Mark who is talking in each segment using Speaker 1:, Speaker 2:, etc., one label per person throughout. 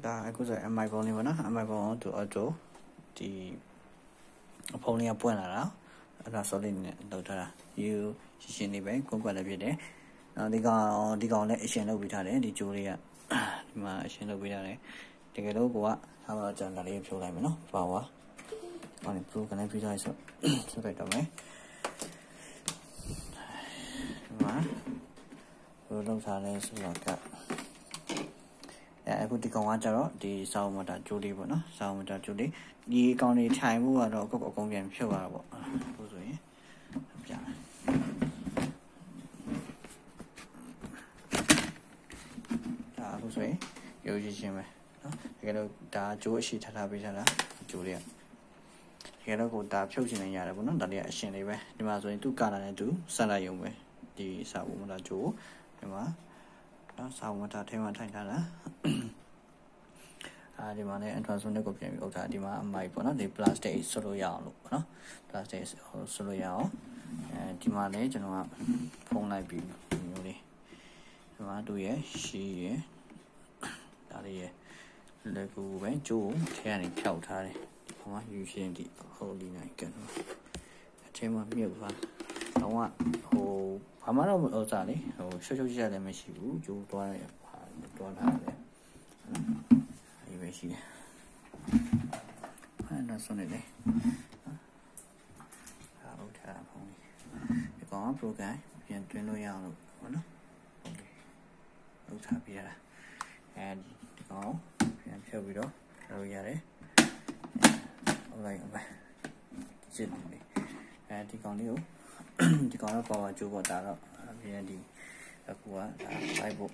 Speaker 1: ဒါအခုဆို MI ပုံလေးပေါ့နော် MI ပုံကိုသူအတူဒီဖုန်းလေးကပွင့်လာတာအဲ့ဒါ solid နဲ့လောက်ထားတာ you ရှင်းနေပဲကွန်ကွက်လည်းဖြစ်တယ်ဒီကောင်လည်းအရှင်လုပ်ပေးထားတယ်ဒီကြိုးလေးကဒီမှာအရှင်လုပ်ပေးထားတယ်တကယ်လို့ကိုကထားပါကြံတာလေးဖြိုးလိုက်မယ်နော်ပါဝါဟောဒီ pro ကနေပြီးထားဆိုလိုက်တော့မယ်ဒီမှာဘယ်လိုလုပ်ထားလဲဆိုတော့ကအခုဒီကောင်ကကြတော့ဒီစောင်းမတာကြိုးလေးပေါ့နော်စောင်းမတာကြိုးလေးဒီကောင်လေးထိုင်မှုကတော့အကုန်ပြန်ဖြုတ်ရတာပေါ့ဟုတ်ဆိုရင်ပြဒါအခုဆိုရင်ရိုးကြည့်ချင်းပဲနော်တကယ်လို့ဒါကြိုးအရှိထားပေးထားတာကြိုးလေးကတကယ်တော့ကိုဒါဖြုတ်ချင်နေရတယ်ပေါ့နော်ဒါလေးကအရှင်လေးပဲဒီမှာဆိုရင်သူ့ကာလာနဲ့သူဆက်လိုက်ရုံပဲဒီစာအုပ်မတာကြိုးဒီမှာနော်စာအုပ်မတာထဲမှာထိုင်ထားတာဒီမှာလည်း ultrasonic ကိုပြန်ပြီးဥထားဒီမှာအမိုက်ပေါ့နော်ဒီ plastic ဆွလို့ရအောင်လို့ပေါ့နော် plastic ဆွလို့ရအောင်ဒီမှာလည်းကျွန်တော်ကဖုံးလိုက်ပြီးဒီမျိုးလေးဒီမှာတို့ရဲ့ရှီးရဲ့ဒါလေးရဲ့လက်ကူပဲကျိုးထဲကနေဖြောက်ထားတယ်ဒီမှာယူရှင်းဒီဟိုလီနိုင်ကန်အချင်းမမြုပ်သွားတော့ဘာမှတော့ဥစားလေရှုပ်ရလည်းမရှိဘူးကျိုးသွားတယ်သွားထားတယ်ပဲရှိတယ်အဲ့ဒါဆိုနေလေဟုတ်တာဖုန်းဒီကောင် program ပြန်တွင်းလို့ရအောင်လို့ဟုတ်နော်ဟုတ်ထားပြရတာအဲဒီကောင်ပြန်ဖြုတ်ပြီးတော့လုပ်ရတယ်ဟုတ်လိုက်အောင်ပဲစစ်တယ်ဒီကောင်လေးကိုဒီကောင်တော့ power ကျိုးပေါ်တာတော့ပြန်ဒီအခုကဒါလိုက်ဖို့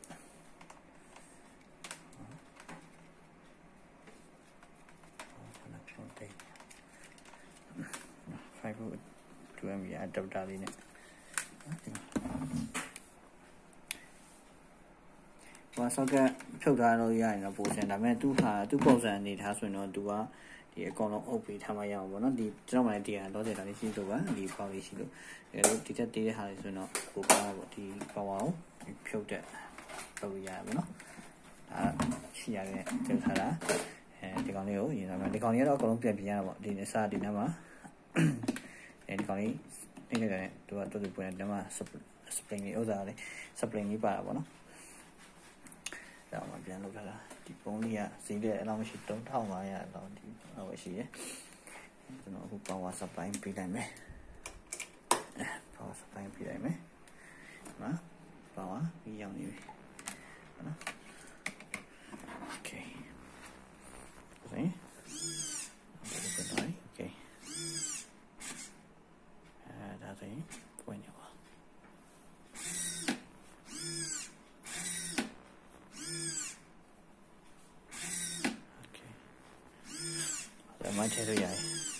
Speaker 1: 5 2MB adapter လေးနဲ့ဘာဆောက်ကဖြုတ်ထားလို့ရရင်တော့ပိုစင်ဒါပေမဲ့သူ့ပုံစံအနေထားဆိုရင်တော့သူကဒီအကောင်လုံးအုပ်ပေးထားမှရအောင်ပေါ့နော်ဒီကျွန်တော်မှလည်းတရားတော့တာလေးရှိလို့ပါဒီပေါက်လေးရှိလို့ဒီတက်သေးတဲ့ဟာလေးဆိုရင်တော့ပိုကောင်းပါပေါ့ဒီ power ကိုဖြုတ်တဲ့လုပ်ရရပါတော့ဒါရှိရတဲ့ထုတ်ထားတာဒီကောင်လေးကိုရင်တော့ဒီကောင်လေးကတော့အကုန်လုံးပြန်ပြရတာပေါ့ဒီနေ့စဒီနေ့မှာဒီကောင်လေးနေနေတယ်သူကတူပွင့်တယ်မှာ spring လေးဥစားလေး spring လေးပါတာပေါ့နော်ဒါမှပြန်လုပ်ထားတာဒီပုံလေးကဈေးတဲ့အလောက်မရှိ3500လောက်ဒီလောက်ရှိတယ်ကျွန်တော်အခု power supply ပေးလိုက်မယ်power supply ပေးလိုက်မယ်ဟာ power ပြီးရောက်နေပြီဟုတ်နော် okay ဆိုရင်okay ဒါဆိုရင်ပွင့်နေပါโอเคဒါမှထည့်လို့ရတယ်